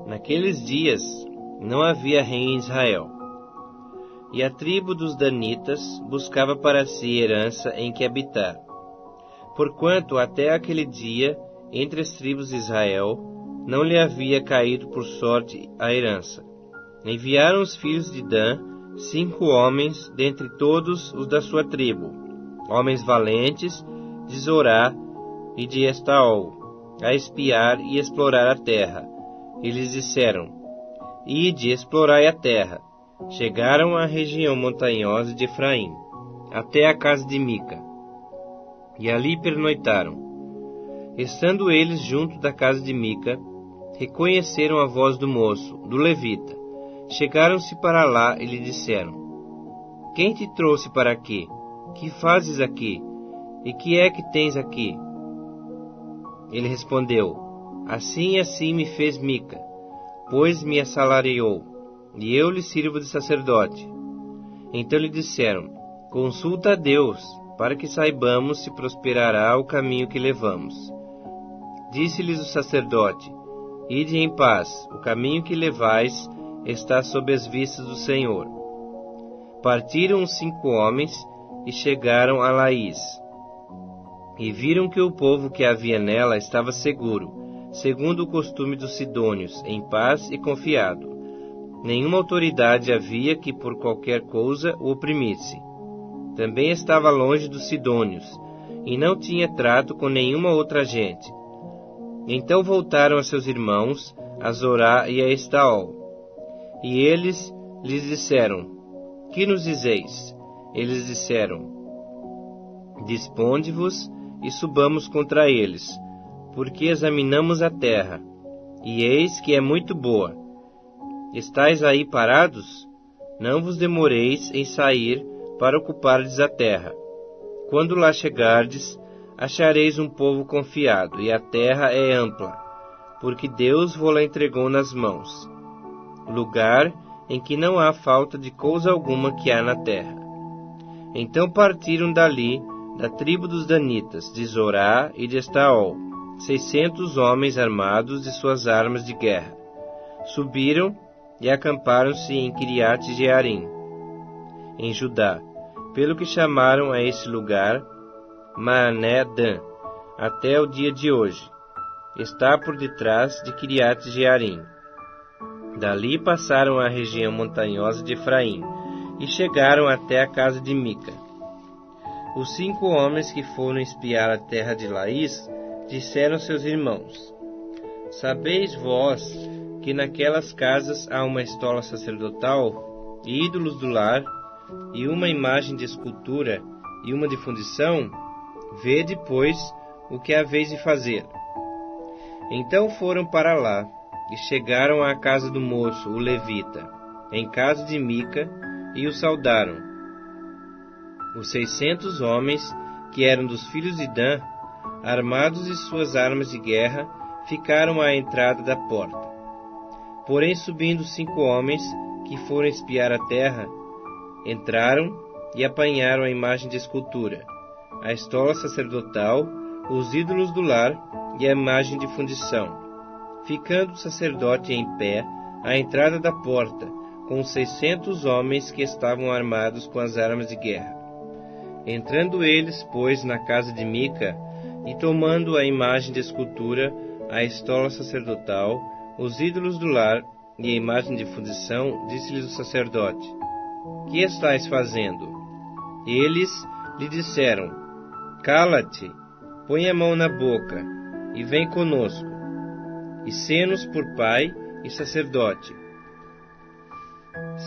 Naqueles dias não havia rei em Israel, e a tribo dos danitas buscava para si herança em que habitar. Porquanto até aquele dia, entre as tribos de Israel, não lhe havia caído por sorte a herança. Enviaram os filhos de Dan 5 homens dentre todos os da sua tribo, homens valentes, de Zorá e de Estaol, a espiar e explorar a terra. E lhes disseram: Ide, explorai a terra. Chegaram à região montanhosa de Efraim, até a casa de Mica, e ali pernoitaram. Estando eles junto da casa de Mica, reconheceram a voz do moço, do levita. Chegaram-se para lá e lhe disseram: Quem te trouxe para aqui? Que fazes aqui? E que é que tens aqui? Ele respondeu: Assim e assim me fez Mica, pois me assalariou, e eu lhe sirvo de sacerdote. Então lhe disseram: Consulta a Deus, para que saibamos se prosperará o caminho que levamos. Disse-lhes o sacerdote: Ide em paz, o caminho que levais está sob as vistas do Senhor. Partiram os 5 homens e chegaram a Laís. E viram que o povo que havia nela estava seguro, segundo o costume dos sidônios, em paz e confiado. Nenhuma autoridade havia que por qualquer coisa o oprimisse. Também estava longe dos sidônios, e não tinha trato com nenhuma outra gente. Então voltaram a seus irmãos, a Zorá e a Estaol. E eles lhes disseram: Que nos dizeis? Eles disseram: Disponde-vos e subamos contra eles, porque examinamos a terra, e eis que é muito boa. Estais aí parados? Não vos demoreis em sair para ocupardes a terra. Quando lá chegardes, achareis um povo confiado, e a terra é ampla, porque Deus vô-la entregou nas mãos. Lugar em que não há falta de coisa alguma que há na terra. Então partiram dali, da tribo dos danitas, de Zorá e de Estaol, 600 homens armados de suas armas de guerra. Subiram e acamparam-se em Quiriate-Jearim, em Judá, pelo que chamaram a esse lugar Maané-Dan, até o dia de hoje. Está por detrás de Quiriate-Jearim. Dali passaram a região montanhosa de Efraim, e chegaram até a casa de Mica. Os 5 homens que foram espiar a terra de Laís disseram aos seus irmãos: Sabeis vós que naquelas casas há uma estola sacerdotal, e ídolos do lar, e uma imagem de escultura, e uma de fundição? Vede, pois, o que haveis de fazer. Então foram para lá, e chegaram à casa do moço, o levita, em casa de Mica, e o saudaram. Os 600 homens, que eram dos filhos de Dan, armados de suas armas de guerra, ficaram à entrada da porta. Porém, subindo 5 homens, que foram espiar a terra, entraram e apanharam a imagem de escultura, a estola sacerdotal, os ídolos do lar e a imagem de fundição. Ficando o sacerdote em pé, à entrada da porta, com os 600 homens que estavam armados com as armas de guerra. Entrando eles, pois, na casa de Mica, e tomando a imagem de escultura, a estola sacerdotal, os ídolos do lar e a imagem de fundição, disse-lhes o sacerdote: Que estais fazendo? Eles lhe disseram: Cala-te, põe a mão na boca, e vem conosco, e sê-nos por pai e sacerdote.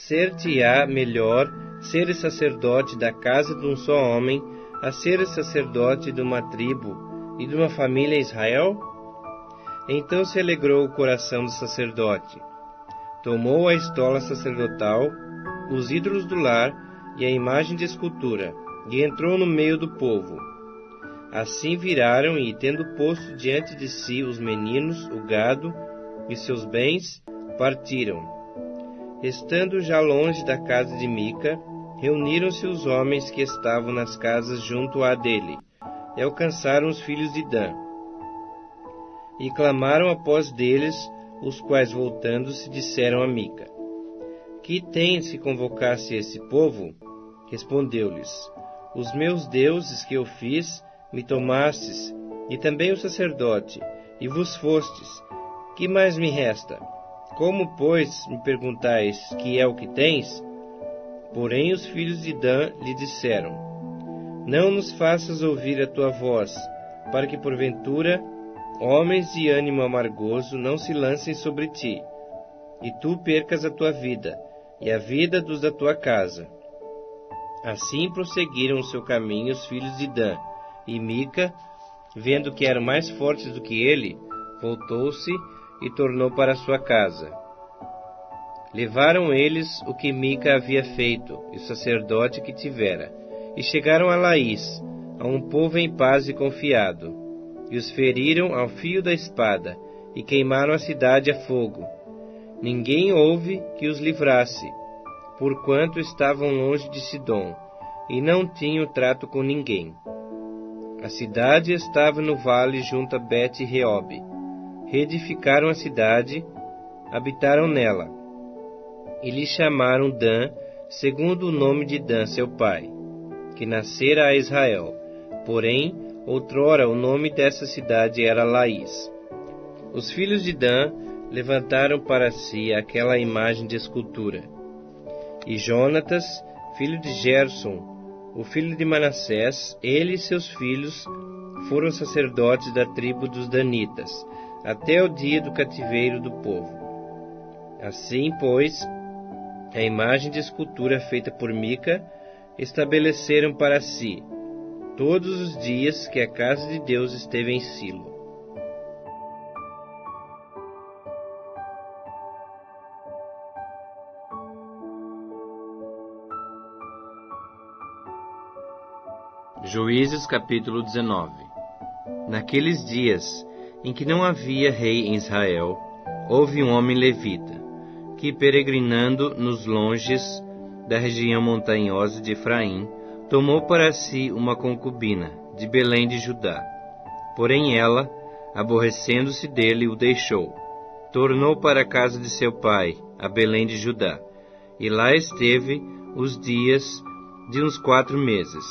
Ser-te-á melhor seres sacerdote da casa de um só homem, a seres sacerdote de uma tribo e de uma família em Israel? Então se alegrou o coração do sacerdote. Tomou a estola sacerdotal, os ídolos do lar e a imagem de escultura, e entrou no meio do povo. Assim viraram e, tendo posto diante de si os meninos, o gado e seus bens, partiram. Estando já longe da casa de Mica, reuniram-se os homens que estavam nas casas junto à dele, e alcançaram os filhos de Dan. E clamaram após deles os quais, voltando-se, disseram a Mica: Que tens que convocasse esse povo? Respondeu-lhes: Os meus deuses que eu fiz, me tomastes, e também o sacerdote, e vos fostes. Que mais me resta? Como, pois, me perguntais que é o que tens? Porém os filhos de Dan lhe disseram: Não nos faças ouvir a tua voz, para que porventura homens de ânimo amargoso não se lancem sobre ti, e tu percas a tua vida, e a vida dos da tua casa. Assim prosseguiram o seu caminho os filhos de Dan, e Mica, vendo que eram mais fortes do que ele, voltou-se e tornou para sua casa. Levaram eles o que Mica havia feito, e o sacerdote que tivera, e chegaram a Laís, a um povo em paz e confiado, e os feriram ao fio da espada, e queimaram a cidade a fogo. Ninguém houve que os livrasse, porquanto estavam longe de Sidom, e não tinham trato com ninguém. A cidade estava no vale junto a Bet-Reob. Reedificaram a cidade, habitaram nela, e lhe chamaram Dan, segundo o nome de Dan, seu pai, que nascera a Israel. Porém, outrora o nome dessa cidade era Laís. Os filhos de Dan levantaram para si aquela imagem de escultura. E Jonatas, filho de Gerson, o filho de Manassés, ele e seus filhos foram sacerdotes da tribo dos Danitas, até o dia do cativeiro do povo. Assim, pois, a imagem de escultura feita por Mica estabeleceram para si, todos os dias que a casa de Deus esteve em Silo. Juízes capítulo 19. Naqueles dias em que não havia rei em Israel, houve um homem levita, que peregrinando nos longes da região montanhosa de Efraim, tomou para si uma concubina, de Belém de Judá. Porém ela, aborrecendo-se dele, o deixou. Tornou para a casa de seu pai, a Belém de Judá, e lá esteve os dias de uns 4 meses.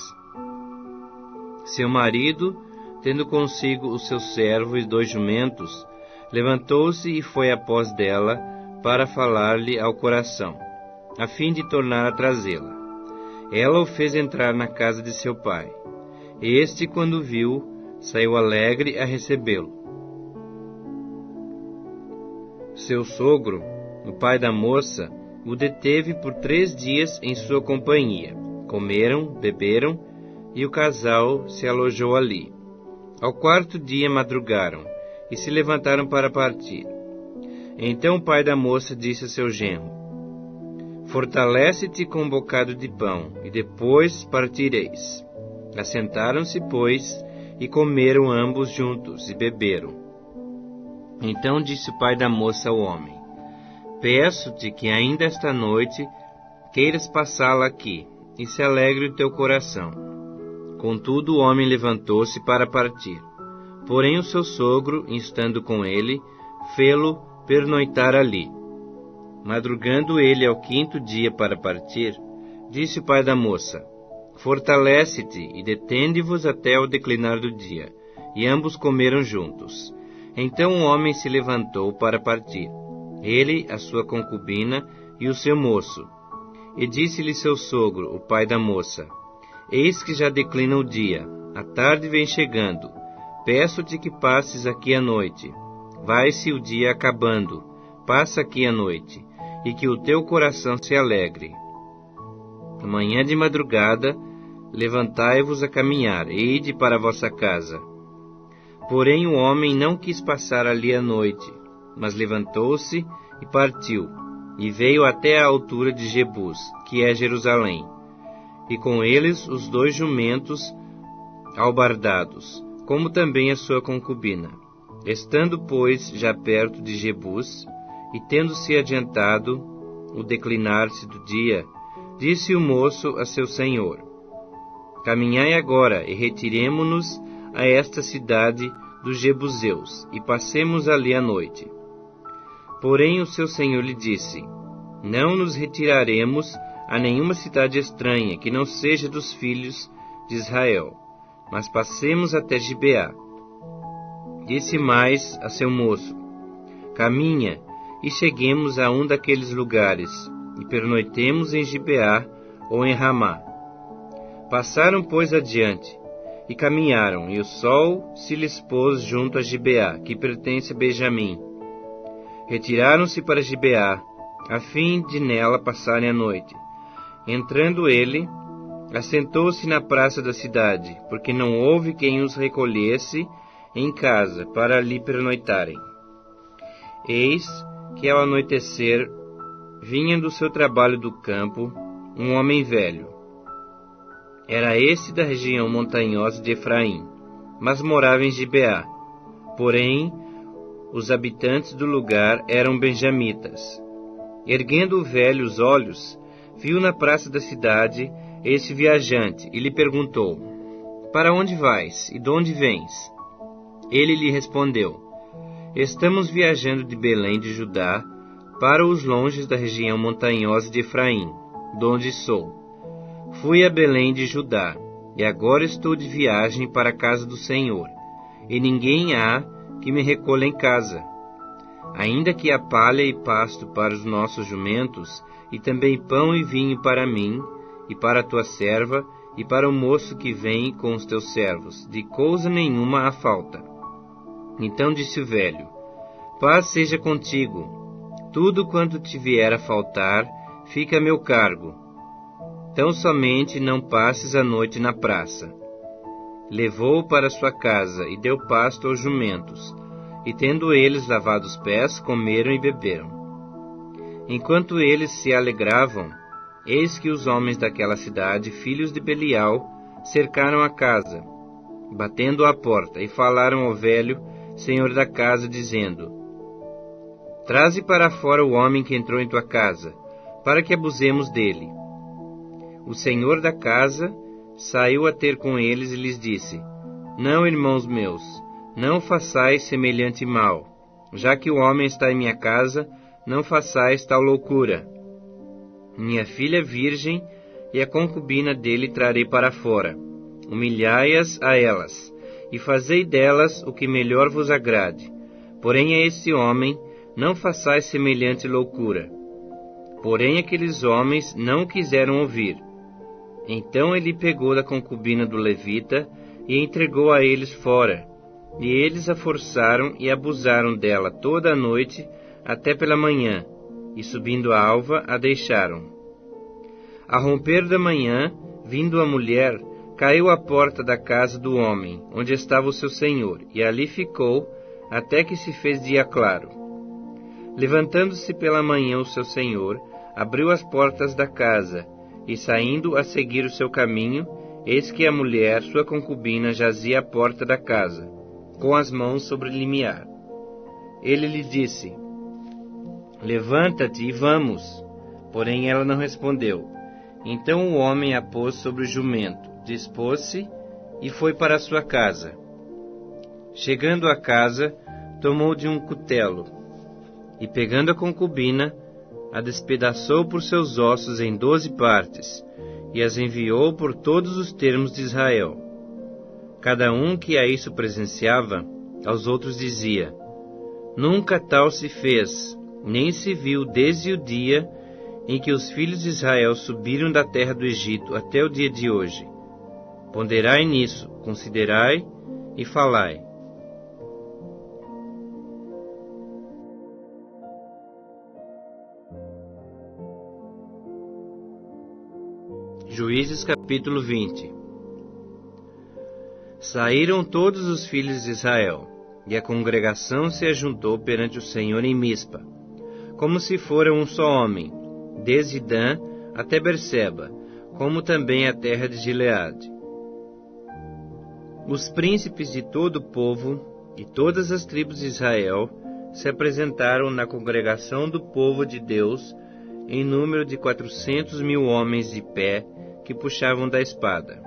Seu marido, tendo consigo o seu servo e 2 jumentos, levantou-se e foi após dela para falar-lhe ao coração, a fim de tornar a trazê-la. Ela o fez entrar na casa de seu pai. Este, quando viu, saiu alegre a recebê-lo. Seu sogro, o pai da moça, o deteve por 3 dias em sua companhia. Comeram, beberam, e o casal se alojou ali. Ao 4º dia madrugaram, e se levantaram para partir. Então o pai da moça disse a seu genro: Fortalece-te com um bocado de pão, e depois partireis. Assentaram-se, pois, e comeram ambos juntos, e beberam. Então disse o pai da moça ao homem: Peço-te que ainda esta noite queiras passá-la aqui, e se alegre o teu coração. Contudo o homem levantou-se para partir. Porém o seu sogro, instando com ele, fê-lo pernoitar ali. Madrugando ele ao 5º dia para partir, disse o pai da moça: Fortalece-te e detende-vos até o declinar do dia. E ambos comeram juntos. Então o homem se levantou para partir, ele, a sua concubina e o seu moço. E disse-lhe seu sogro, o pai da moça: Eis que já declina o dia, a tarde vem chegando. Peço-te que passes aqui a noite. Vai-se o dia acabando, passa aqui a noite, e que o teu coração se alegre. Amanhã de madrugada, levantai-vos a caminhar, e ide para a vossa casa. Porém o homem não quis passar ali a noite, mas levantou-se e partiu, e veio até a altura de Jebus, que é Jerusalém, e com eles os 2 jumentos albardados, como também a sua concubina. Estando, pois, já perto de Jebus, e tendo-se adiantado o declinar-se do dia, disse o moço a seu senhor: Caminhai agora, e retiremo-nos a esta cidade dos Jebuseus, e passemos ali a noite. Porém o seu senhor lhe disse: Não nos retiraremos a nenhuma cidade estranha, que não seja dos filhos de Israel, mas passemos até Gibeá. Disse mais a seu moço: Caminha, e cheguemos a um daqueles lugares, e pernoitemos em Gibeá ou em Ramá. Passaram, pois, adiante, e caminharam, e o sol se lhes pôs junto a Gibeá, que pertence a Benjamim. Retiraram-se para Gibeá, a fim de nela passarem a noite. Entrando ele, assentou-se na praça da cidade, porque não houve quem os recolhesse em casa para ali pernoitarem. Eis que ao anoitecer vinha do seu trabalho do campo um homem velho. Era este da região montanhosa de Efraim, mas morava em Gibeá. Porém, os habitantes do lugar eram benjamitas. Erguendo o velho os olhos, viu na praça da cidade esse viajante e lhe perguntou: Para onde vais e de onde vens? Ele lhe respondeu: Estamos viajando de Belém de Judá para os longes da região montanhosa de Efraim, de onde sou. Fui a Belém de Judá, e agora estou de viagem para a casa do Senhor, e ninguém há que me recolha em casa. Ainda que há palha e pasto para os nossos jumentos, e também pão e vinho para mim, e para a tua serva, e para o moço que vem com os teus servos, de coisa nenhuma há falta. Então disse o velho: Paz seja contigo. Tudo quanto te vier a faltar, fica a meu cargo. Tão somente não passes a noite na praça. Levou-o para sua casa e deu pasto aos jumentos, e tendo eles lavado os pés, comeram e beberam. Enquanto eles se alegravam, eis que os homens daquela cidade, filhos de Belial, cercaram a casa, batendo à porta, e falaram ao velho, senhor da casa, dizendo: Traze para fora o homem que entrou em tua casa, para que abusemos dele. O senhor da casa saiu a ter com eles e lhes disse: Não, irmãos meus, não façais semelhante mal. Já que o homem está em minha casa, não façais tal loucura. Minha filha virgem e a concubina dele trarei para fora. Humilhai-as a elas, e fazei delas o que melhor vos agrade. Porém a esse homem não façais semelhante loucura. Porém aqueles homens não o quiseram ouvir. Então ele pegou da concubina do levita e entregou a eles fora, e eles a forçaram e abusaram dela toda a noite até pela manhã, e subindo a alva a deixaram. A romper da manhã, vindo a mulher, caiu à porta da casa do homem, onde estava o seu senhor, e ali ficou até que se fez dia claro. Levantando-se pela manhã o seu senhor, abriu as portas da casa, e saindo a seguir o seu caminho, eis que a mulher, sua concubina, jazia à porta da casa, com as mãos sobre o limiar. Ele lhe disse: Levanta-te e vamos. Porém ela não respondeu. Então o homem a pôs sobre o jumento, dispôs-se e foi para a sua casa. Chegando à casa, tomou de um cutelo, e pegando a concubina, a despedaçou por seus ossos em 12 partes, e as enviou por todos os termos de Israel. Cada um que a isso presenciava, aos outros dizia: Nunca tal se fez, nem se viu desde o dia em que os filhos de Israel subiram da terra do Egito até o dia de hoje. Ponderai nisso, considerai e falai. Juízes capítulo 20. Saíram todos os filhos de Israel, e a congregação se ajuntou perante o Senhor em Mispa, como se fora um só homem, desde Dan até Berseba, como também a terra de Gileade. Os príncipes de todo o povo e todas as tribos de Israel se apresentaram na congregação do povo de Deus, em número de 400.000 homens de pé, que puxavam da espada.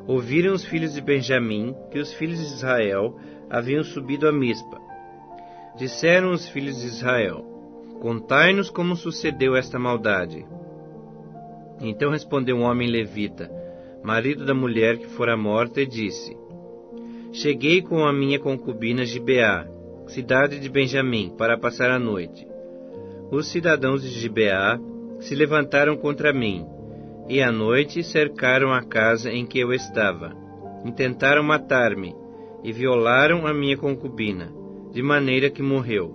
Ouviram os filhos de Benjamim que os filhos de Israel haviam subido a Mispa. Disseram os filhos de Israel: Contai-nos como sucedeu esta maldade. Então respondeu um homem levita, marido da mulher que fora morta, e disse: Cheguei com a minha concubina Gibeá, cidade de Benjamim, para passar a noite. Os cidadãos de Gibeá se levantaram contra mim, e à noite cercaram a casa em que eu estava. Intentaram matar-me, e violaram a minha concubina, de maneira que morreu.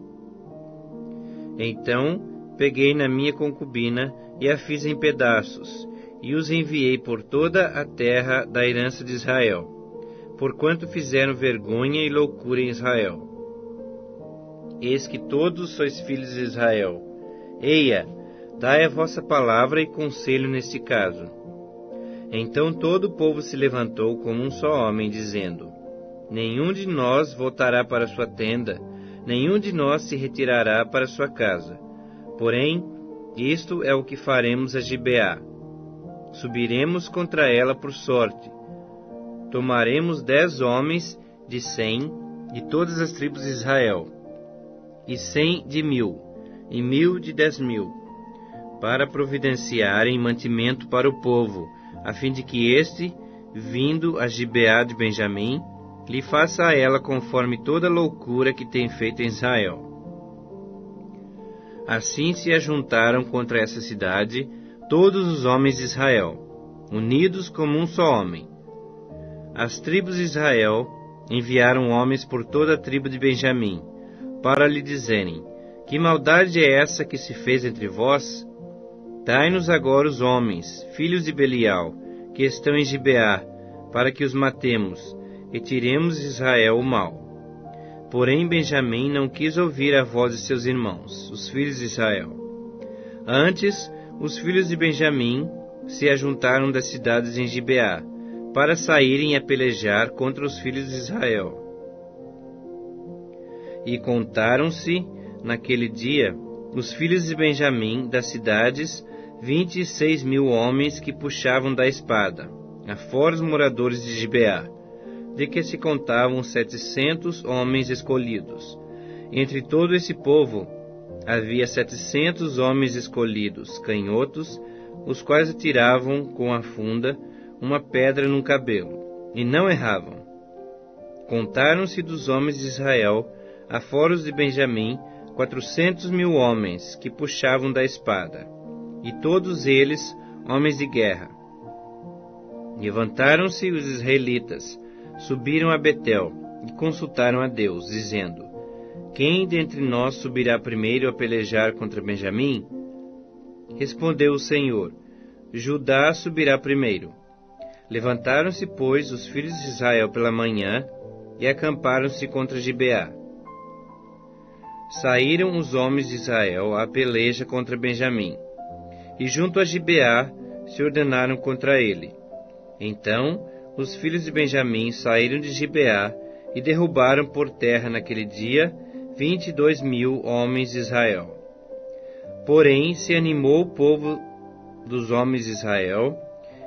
Então peguei na minha concubina e a fiz em pedaços, e os enviei por toda a terra da herança de Israel, porquanto fizeram vergonha e loucura em Israel. Eis que todos sois filhos de Israel. Eia, dai a vossa palavra e conselho neste caso. Então todo o povo se levantou como um só homem, dizendo: Nenhum de nós voltará para sua tenda, nenhum de nós se retirará para sua casa. Porém, isto é o que faremos a Gibeá. Subiremos contra ela por sorte. Tomaremos 10 homens de 100 de todas as tribos de Israel, e 100 de 1000, e 1000 de 10.000, para providenciarem mantimento para o povo, a fim de que este, vindo a Gibeá de Benjamim, lhe faça a ela conforme toda a loucura que tem feito em Israel. Assim se ajuntaram contra essa cidade todos os homens de Israel, unidos como um só homem. As tribos de Israel enviaram homens por toda a tribo de Benjamim, para lhe dizerem: Que maldade é essa que se fez entre vós? Dai-nos agora os homens, filhos de Belial, que estão em Gibeá, para que os matemos, e tiremos de Israel o mal. Porém Benjamim não quis ouvir a voz de seus irmãos, os filhos de Israel. Antes, os filhos de Benjamim se ajuntaram das cidades em Gibeá, para saírem a pelejar contra os filhos de Israel. E contaram-se, naquele dia, os filhos de Benjamim das cidades, 26.000 homens que puxavam da espada, afora os moradores de Gibeá, de que se contavam 700 homens escolhidos. Entre todo esse povo havia 700 homens escolhidos, canhotos, os quais atiravam com a funda uma pedra num cabelo, e não erravam. Contaram-se dos homens de Israel, afora os de Benjamim, 400.000 homens que puxavam da espada, e todos eles homens de guerra. Levantaram-se os israelitas, subiram a Betel e consultaram a Deus, dizendo: Quem dentre nós subirá primeiro a pelejar contra Benjamim? Respondeu o Senhor: Judá subirá primeiro. Levantaram-se, pois, os filhos de Israel pela manhã e acamparam-se contra Gibeá. Saíram os homens de Israel à peleja contra Benjamim, e junto a Gibeá se ordenaram contra ele. Então os filhos de Benjamim saíram de Gibeá e derrubaram por terra naquele dia 22.000 homens de Israel. Porém se animou o povo dos homens de Israel,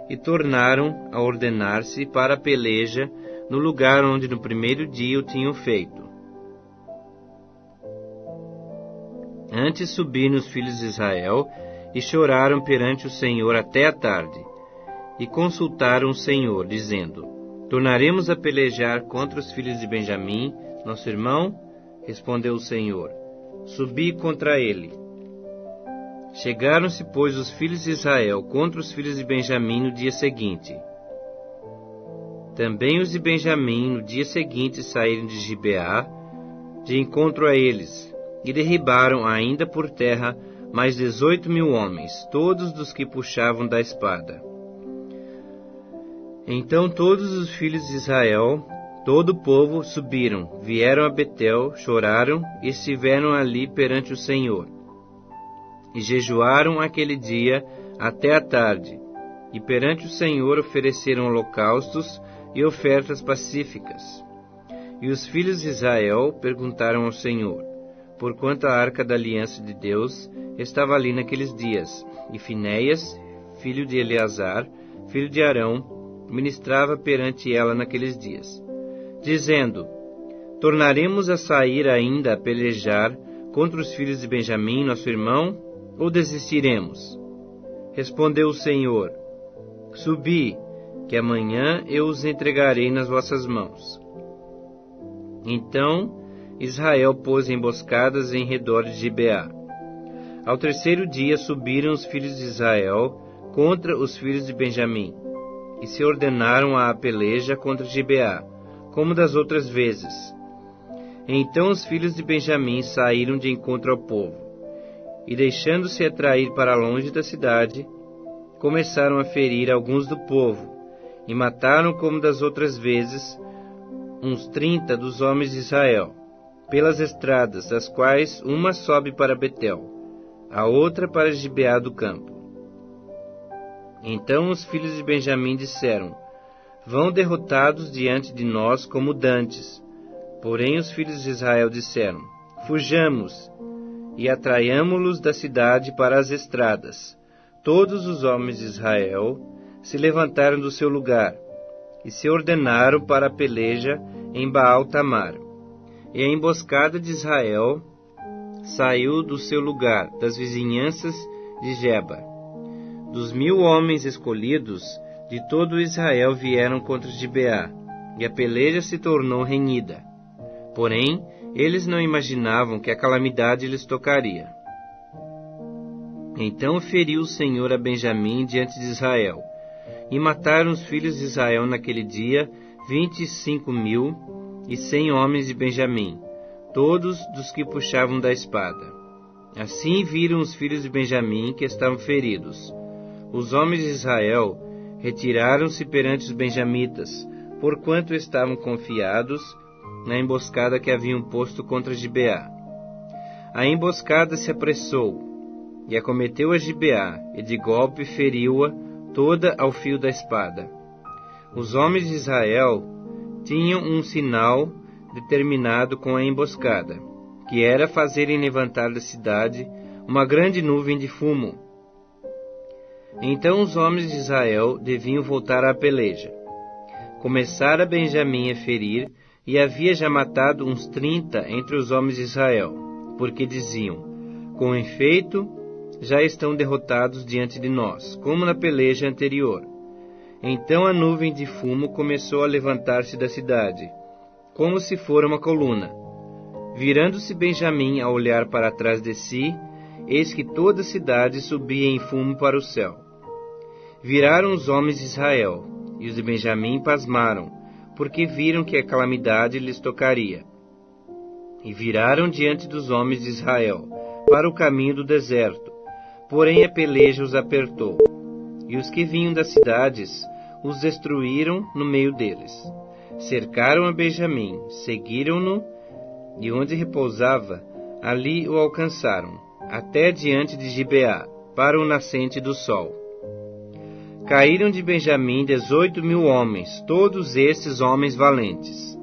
e tornaram a ordenar-se para a peleja no lugar onde no primeiro dia o tinham feito. Antes subiram os filhos de Israel e choraram perante o Senhor até a tarde, e consultaram o Senhor, dizendo: Tornaremos a pelejar contra os filhos de Benjamim, nosso irmão? Respondeu o Senhor: Subi contra ele. Chegaram-se, pois, os filhos de Israel contra os filhos de Benjamim no dia seguinte. Também os de Benjamim no dia seguinte saíram de Gibeá de encontro a eles, e derribaram ainda por terra mais 18.000 homens, todos dos que puxavam da espada. Então todos os filhos de Israel, todo o povo, subiram, vieram a Betel, choraram e estiveram ali perante o Senhor. E jejuaram aquele dia até a tarde, e perante o Senhor ofereceram holocaustos e ofertas pacíficas. E os filhos de Israel perguntaram ao Senhor, porquanto a arca da aliança de Deus estava ali naqueles dias, e Finéias, filho de Eleazar, filho de Arão, ministrava perante ela naqueles dias, dizendo: tornaremos a sair ainda a pelejar contra os filhos de Benjamim, nosso irmão, ou desistiremos? Respondeu o Senhor: Subi, que amanhã eu os entregarei nas vossas mãos. Então Israel pôs emboscadas em redor de Gibeá. Ao terceiro dia subiram os filhos de Israel contra os filhos de Benjamim, e se ordenaram à peleja contra Gibeá, como das outras vezes. Então os filhos de Benjamim saíram de encontro ao povo, e deixando-se atrair para longe da cidade, começaram a ferir alguns do povo, e mataram, como das outras vezes, uns 30 dos homens de Israel, pelas estradas, das quais uma sobe para Betel, a outra para Gibeá do campo. Então os filhos de Benjamim disseram: Vão derrotados diante de nós como dantes. Porém os filhos de Israel disseram: Fujamos, e atraiamo-los da cidade para as estradas. Todos os homens de Israel se levantaram do seu lugar, e se ordenaram para a peleja em Baal-Tamar. E a emboscada de Israel saiu do seu lugar, das vizinhanças de Geba. Dos 1000 homens escolhidos, de todo Israel vieram contra Gibeá, e a peleja se tornou renhida. Porém, eles não imaginavam que a calamidade lhes tocaria. Então feriu o Senhor a Benjamim diante de Israel, e mataram os filhos de Israel naquele dia 25.100 homens de Benjamim, todos dos que puxavam da espada. Assim viram os filhos de Benjamim que estavam feridos. Os homens de Israel retiraram-se perante os benjamitas, porquanto estavam confiados na emboscada que haviam posto contra Gibeá. A emboscada se apressou, e acometeu a Gibeá, e de golpe feriu-a toda ao fio da espada. Os homens de Israel tinham um sinal determinado com a emboscada, que era fazerem levantar da cidade uma grande nuvem de fumo. Então os homens de Israel deviam voltar à peleja. Começara Benjamim a ferir, e havia já matado uns 30 entre os homens de Israel, porque diziam: Com efeito, já estão derrotados diante de nós, como na peleja anterior. Então a nuvem de fumo começou a levantar-se da cidade, como se fora uma coluna. Virando-se Benjamim a olhar para trás de si, eis que toda a cidade subia em fumo para o céu. Viraram os homens de Israel, e os de Benjamim pasmaram, porque viram que a calamidade lhes tocaria. E viraram diante dos homens de Israel, para o caminho do deserto. Porém a peleja os apertou, e os que vinham das cidades os destruíram no meio deles. Cercaram a Benjamim, seguiram-no, e onde repousava, ali o alcançaram, até diante de Gibeá, para o nascente do sol. Caíram de Benjamim 18.000 homens, todos estes homens valentes.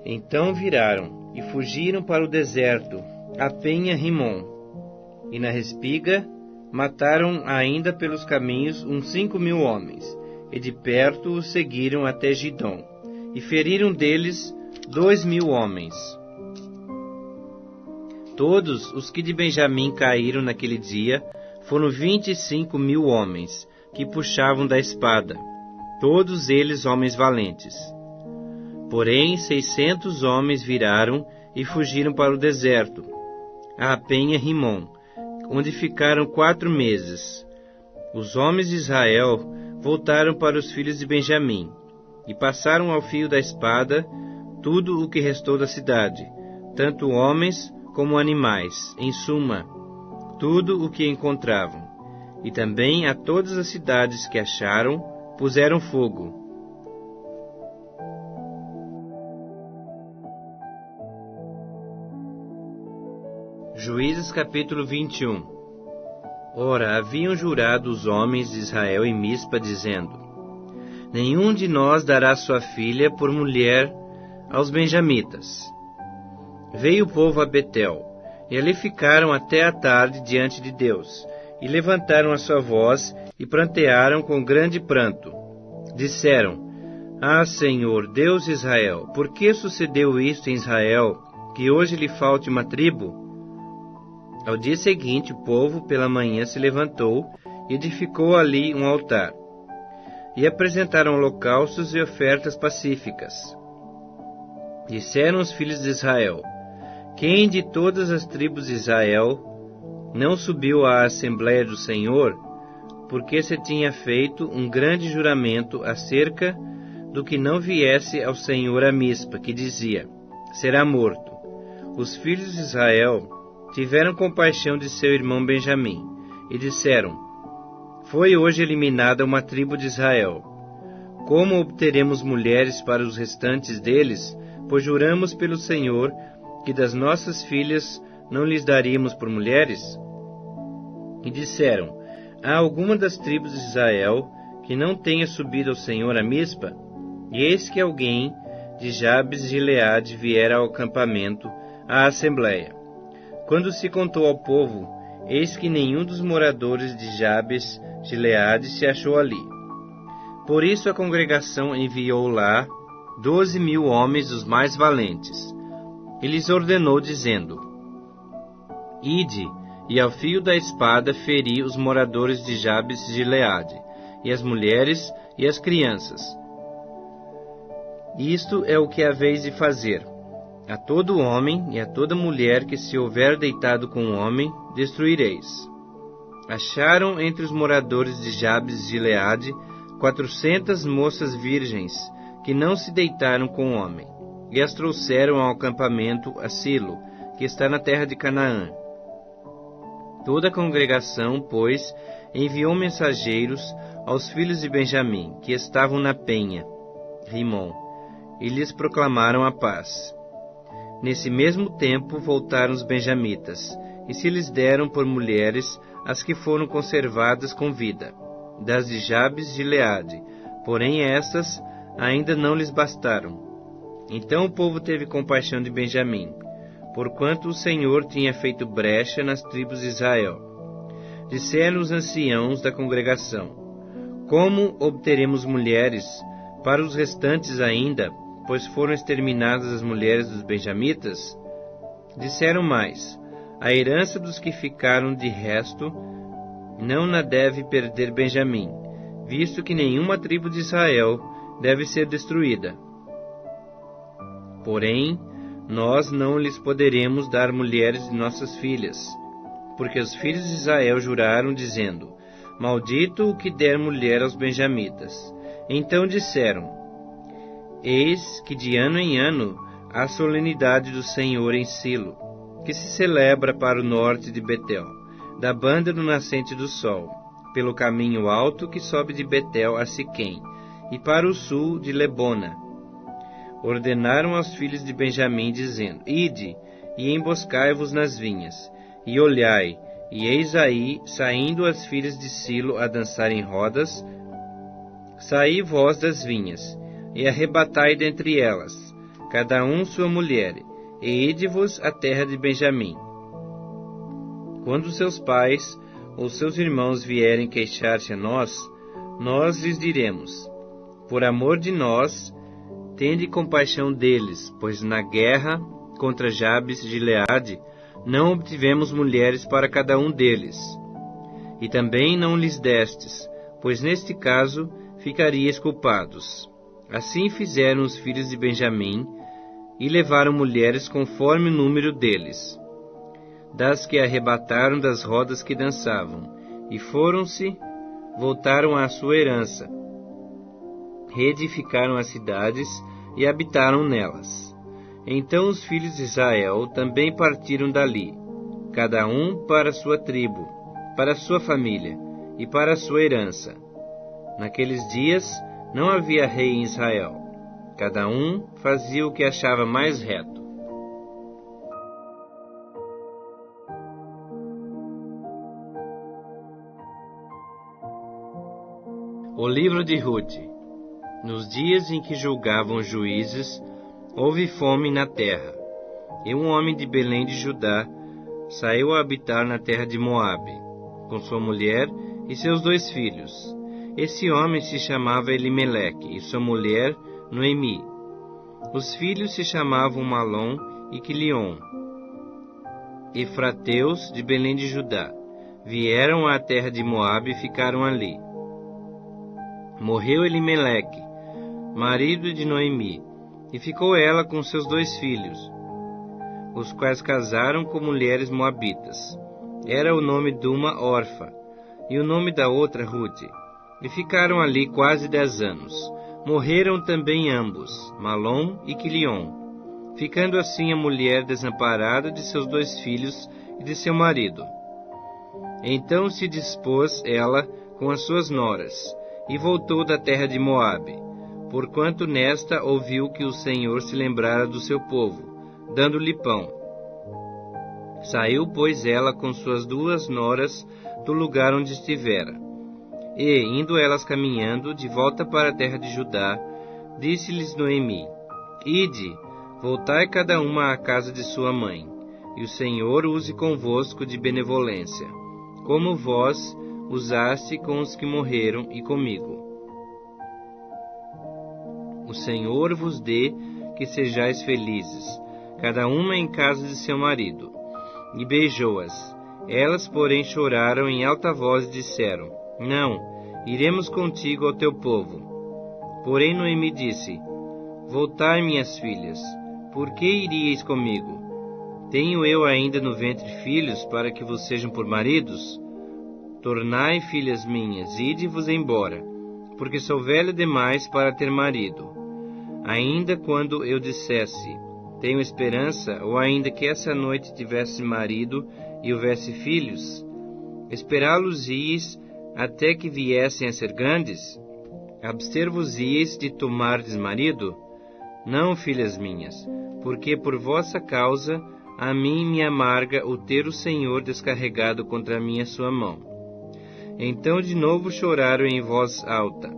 Então viraram e fugiram para o deserto, a penha Rimom. E na respiga mataram ainda pelos caminhos uns 5.000 homens, e de perto os seguiram até Gidom, e feriram deles 2.000 homens. Todos os que de Benjamim caíram naquele dia foram 25.000 homens, que puxavam da espada, todos eles homens valentes. Porém 600 homens viraram e fugiram para o deserto, a penha Rimom, onde ficaram 4 meses. Os homens de Israel voltaram para os filhos de Benjamim, e passaram ao fio da espada tudo o que restou da cidade, tanto homens como animais, em suma, tudo o que encontravam. E também a todas as cidades que acharam, puseram fogo. Juízes capítulo 21. Ora, haviam jurado os homens de Israel em Mispa, dizendo: Nenhum de nós dará sua filha por mulher aos benjamitas. Veio o povo a Betel, e ali ficaram até a tarde diante de Deus, e levantaram a sua voz, e prantearam com grande pranto. Disseram: Ah, Senhor, Deus de Israel, por que sucedeu isto em Israel, que hoje lhe falte uma tribo? Ao dia seguinte, o povo pela manhã se levantou e edificou ali um altar, e apresentaram holocaustos e ofertas pacíficas. Disseram os filhos de Israel: quem de todas as tribos de Israel não subiu à Assembleia do Senhor, porque se tinha feito um grande juramento acerca do que não viesse ao Senhor a Mispa, que dizia: será morto. Os filhos de Israel tiveram compaixão de seu irmão Benjamim, e disseram: foi hoje eliminada uma tribo de Israel. Como obteremos mulheres para os restantes deles, pois juramos pelo Senhor que das nossas filhas não lhes daríamos por mulheres? E disseram: há alguma das tribos de Israel que não tenha subido ao Senhor a Mispa? E eis que alguém de Jabes de Gileade viera ao acampamento, à assembleia. Quando se contou ao povo, eis que nenhum dos moradores de Jabes de Gileade se achou ali. Por isso a congregação enviou lá 12.000 homens dos mais valentes, e lhes ordenou, dizendo: ide, e ao fio da espada feri os moradores de Jabes de Gileade, e as mulheres e as crianças. Isto é o que haveis de fazer: a todo homem e a toda mulher que se houver deitado com um homem, destruireis. Acharam entre os moradores de Jabes de Gileade 400 moças virgens, que não se deitaram com homem, e as trouxeram ao acampamento a Silo, que está na terra de Canaã. Toda a congregação, pois, enviou mensageiros aos filhos de Benjamim, que estavam na penha, Rimom, e lhes proclamaram a paz. Nesse mesmo tempo voltaram os benjamitas, e se lhes deram por mulheres as que foram conservadas com vida, das de Jabes de Gileade, porém estas ainda não lhes bastaram. Então o povo teve compaixão de Benjamim, porquanto o Senhor tinha feito brecha nas tribos de Israel. Disseram os anciãos da congregação: como obteremos mulheres para os restantes ainda, pois foram exterminadas as mulheres dos benjamitas? Disseram mais: a herança dos que ficaram de resto não na deve perder Benjamim, visto que nenhuma tribo de Israel deve ser destruída. Porém, nós não lhes poderemos dar mulheres de nossas filhas, porque os filhos de Israel juraram, dizendo: maldito o que der mulher aos benjamitas. Então disseram: eis que de ano em ano há a solenidade do Senhor em Silo, que se celebra para o norte de Betel, da banda do nascente do sol, pelo caminho alto que sobe de Betel a Siquém, e para o sul de Lebona. Ordenaram aos filhos de Benjamim, dizendo: ide, e emboscai-vos nas vinhas, e olhai, e eis aí, saindo as filhas de Silo a dançar em rodas, saí vós das vinhas, e arrebatai dentre elas, cada um sua mulher, e ide-vos à terra de Benjamim. Quando seus pais ou seus irmãos vierem queixar-se a nós, nós lhes diremos: por amor de nós, tende compaixão deles, pois na guerra contra Jabes de Gileade não obtivemos mulheres para cada um deles. E também não lhes destes, pois neste caso ficarias culpados. Assim fizeram os filhos de Benjamim, e levaram mulheres conforme o número deles, das que arrebataram das rodas que dançavam, e foram-se, voltaram à sua herança, reedificaram as cidades e habitaram nelas. Então os filhos de Israel também partiram dali, cada um para a sua tribo, para a sua família e para a sua herança. Naqueles dias não havia rei em Israel. Cada um fazia o que achava mais reto. O livro de Ruth. Nos dias em que julgavam os juízes, houve fome na terra, e um homem de Belém de Judá saiu a habitar na terra de Moabe, com sua mulher e seus 2 filhos. Esse homem se chamava Elimeleque, e sua mulher Noemi. Os filhos se chamavam Malom e Quilion, efrateus de Belém de Judá. Vieram à terra de Moabe e ficaram ali. Morreu Elimeleque, marido de Noemi, e ficou ela com seus 2 filhos, os quais casaram com mulheres moabitas. Era o nome de uma Orfa, e o nome da outra Rute. E ficaram ali quase 10 anos. Morreram também ambos, Malom e Quilion, ficando assim a mulher desamparada de seus 2 filhos e de seu marido. Então se dispôs ela com as suas noras, e voltou da terra de Moabe, porquanto nesta ouviu que o Senhor se lembrara do seu povo, dando-lhe pão. Saiu, pois, ela com suas 2 noras do lugar onde estivera. E, indo elas caminhando de volta para a terra de Judá, disse-lhes Noemi: Ide, voltai cada uma à casa de sua mãe, e o Senhor use convosco de benevolência, como vós usaste com os que morreram e comigo. O Senhor vos dê que sejais felizes, cada uma em casa de seu marido. E beijou-as. Elas, porém, choraram em alta voz e disseram: Não, iremos contigo ao teu povo. Porém Noemi disse: Voltai, minhas filhas, por que iríeis comigo? Tenho eu ainda no ventre filhos para que vos sejam por maridos? Tornai, filhas minhas, ide-vos embora, porque sou velha demais para ter marido. Ainda quando eu dissesse: Tenho esperança, ou ainda que essa noite tivesse marido e houvesse filhos, esperá-los-ies até que viessem a ser grandes? Abster-vos-ies de tomardes marido? Não, filhas minhas, porque por vossa causa a mim me amarga o ter o Senhor descarregado contra mim a sua mão. Então de novo choraram em voz alta.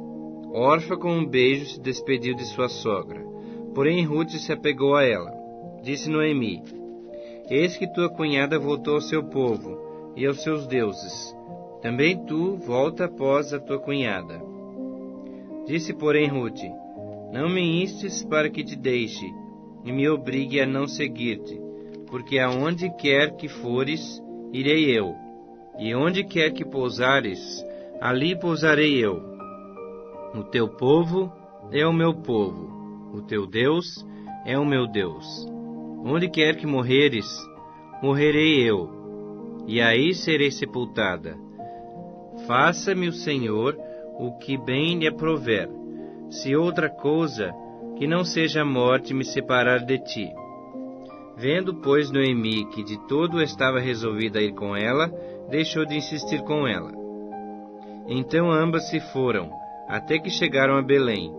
Orfa com um beijo se despediu de sua sogra. Porém Rute se apegou a ela. Disse Noemi: Eis que tua cunhada voltou ao seu povo e aos seus deuses. Também tu volta após a tua cunhada. Disse, porém, Rute: Não me instes para que te deixe, e me obrigue a não seguir-te, porque aonde quer que fores, irei eu, e onde quer que pousares, ali pousarei eu. O teu povo é o meu povo, o teu Deus é o meu Deus. Onde quer que morreres, morrerei eu, e aí serei sepultada. Faça-me o Senhor o que bem lhe aprouver, se outra coisa que não seja a morte me separar de ti. Vendo, pois, Noemi que de todo estava resolvida a ir com ela, deixou de insistir com ela. Então ambas se foram, até que chegaram a Belém.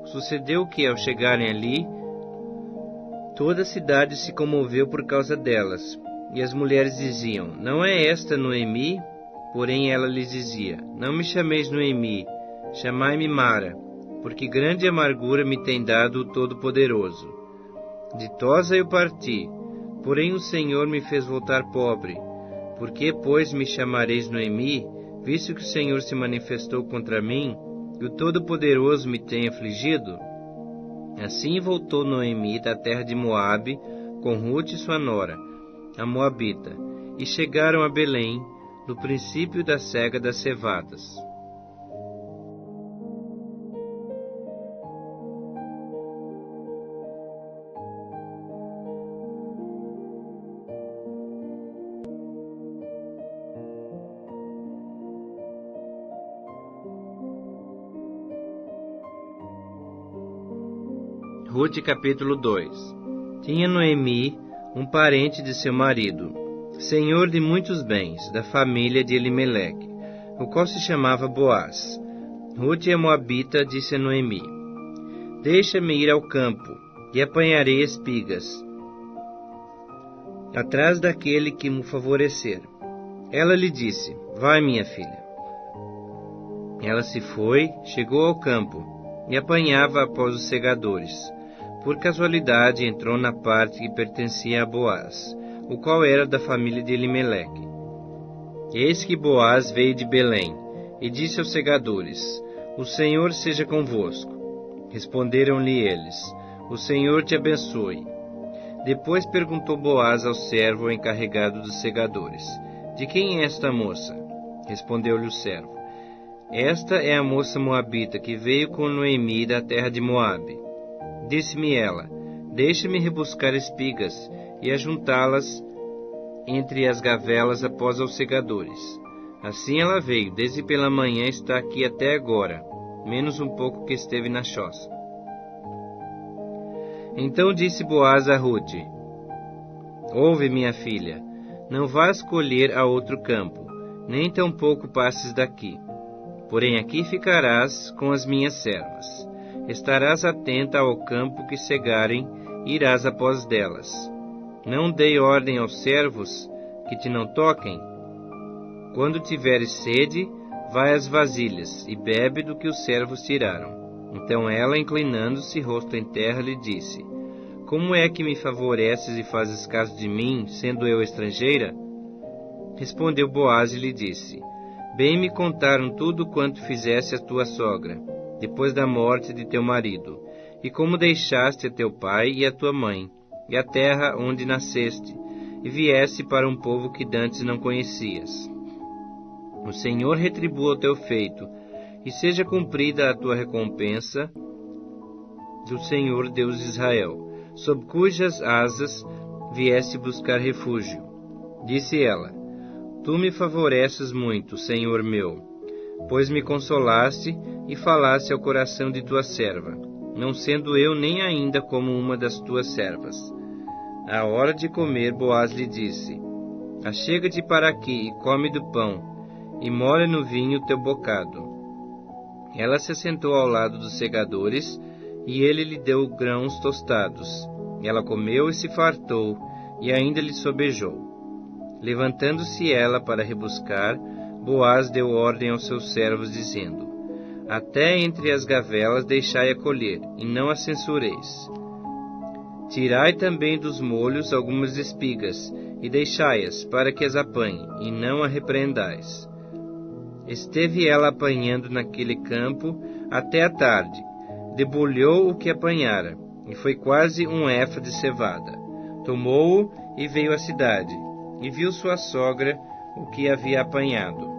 Sucedeu que, ao chegarem ali, toda a cidade se comoveu por causa delas, e as mulheres diziam: Não é esta Noemi? Porém ela lhes dizia: Não me chameis Noemi, chamai-me Mara, porque grande amargura me tem dado o Todo-Poderoso. Ditosa eu parti, porém o Senhor me fez voltar pobre. Por que, pois, me chamareis Noemi, visto que o Senhor se manifestou contra mim, e o Todo-Poderoso me tem afligido? Assim voltou Noemi da terra de Moabe, com Rute sua nora, a Moabita, e chegaram a Belém, no princípio da cega das cevadas. Rute capítulo 2. Tinha Noemi um parente de seu marido, senhor de muitos bens, da família de Elimeleque, o qual se chamava Boaz. Rute a Moabita disse a Noemi: Deixa-me ir ao campo, e apanharei espigas, atrás daquele que me favorecer. Ela lhe disse: Vai, minha filha. Ela se foi, chegou ao campo, e apanhava após os segadores. Por casualidade entrou na parte que pertencia a Boaz, o qual era da família de Elimeleque. Eis que Boaz veio de Belém, e disse aos segadores: O Senhor seja convosco. Responderam-lhe eles: O Senhor te abençoe. Depois perguntou Boaz ao servo encarregado dos segadores: De quem é esta moça? Respondeu-lhe o servo: Esta é a moça moabita que veio com Noemi da terra de Moabe. Disse-me ela: Deixa-me rebuscar espigas e ajuntá-las entre as gavelas após aos segadores. Assim ela veio, desde pela manhã está aqui até agora, menos um pouco que esteve na choça. Então disse Boaz a Rute: Ouve, minha filha, não vás colher a outro campo, nem tampouco passes daqui. Porém aqui ficarás com as minhas servas. Estarás atenta ao campo que cegarem, e irás após delas. Não dei ordem aos servos que te não toquem. Quando tiveres sede, vai às vasilhas, e bebe do que os servos tiraram. Então ela, inclinando-se, rosto em terra, lhe disse: Como é que me favoreces e fazes caso de mim, sendo eu estrangeira? Respondeu Boaz e lhe disse: Bem me contaram tudo quanto fizeste a tua sogra, depois da morte de teu marido, e como deixaste a teu pai e a tua mãe, e a terra onde nasceste, e vieste para um povo que dantes não conhecias. O Senhor retribua o teu feito, e seja cumprida a tua recompensa do Senhor Deus de Israel, sob cujas asas vieste buscar refúgio. Disse ela: Tu me favoreces muito, Senhor meu, pois me consolaste e falaste ao coração de tua serva, não sendo eu nem ainda como uma das tuas servas. À hora de comer, Boaz lhe disse: Achega-te para aqui e come do pão, e molha no vinho teu bocado. Ela se assentou ao lado dos segadores, e ele lhe deu grãos tostados. Ela comeu e se fartou, e ainda lhe sobejou. Levantando-se ela para rebuscar, Boaz deu ordem aos seus servos, dizendo: Até entre as gavelas deixai-a colher, e não a censureis. Tirai também dos molhos algumas espigas, e deixai-as, para que as apanhe, e não a repreendais. Esteve ela apanhando naquele campo até a tarde. Debulhou o que apanhara, e foi quase um efa de cevada. Tomou-o e veio à cidade, e viu sua sogra o que havia apanhado,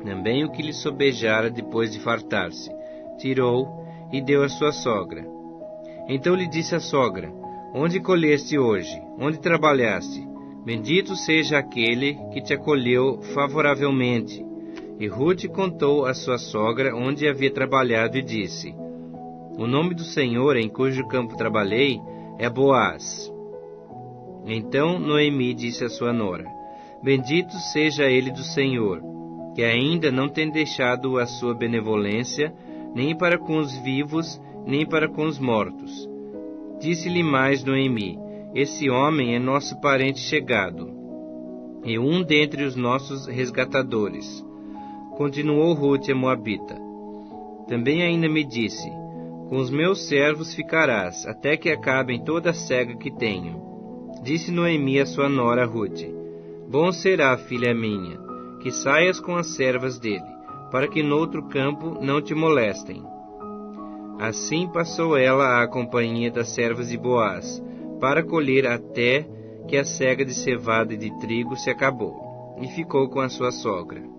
também o que lhe sobejara depois de fartar-se. Tirou e deu à sua sogra. Então lhe disse a sogra: Onde colheste hoje? Onde trabalhaste? Bendito seja aquele que te acolheu favoravelmente. E Rute contou à sua sogra onde havia trabalhado e disse: O nome do Senhor em cujo campo trabalhei é Boaz. Então Noemi disse à sua nora: Bendito seja ele do Senhor, que ainda não tem deixado a sua benevolência, nem para com os vivos, nem para com os mortos. Disse-lhe mais Noemi: Esse homem é nosso parente chegado, e um dentre os nossos resgatadores. Continuou Rute a moabita: Também ainda me disse: Com os meus servos ficarás, até que acabem toda a cega que tenho. Disse Noemi a sua nora Rute: Bom será, filha minha, que saias com as servas dele, para que noutro campo não te molestem. Assim passou ela à companhia das servas de Boaz, para colher até que a cega de cevada e de trigo se acabou, e ficou com a sua sogra.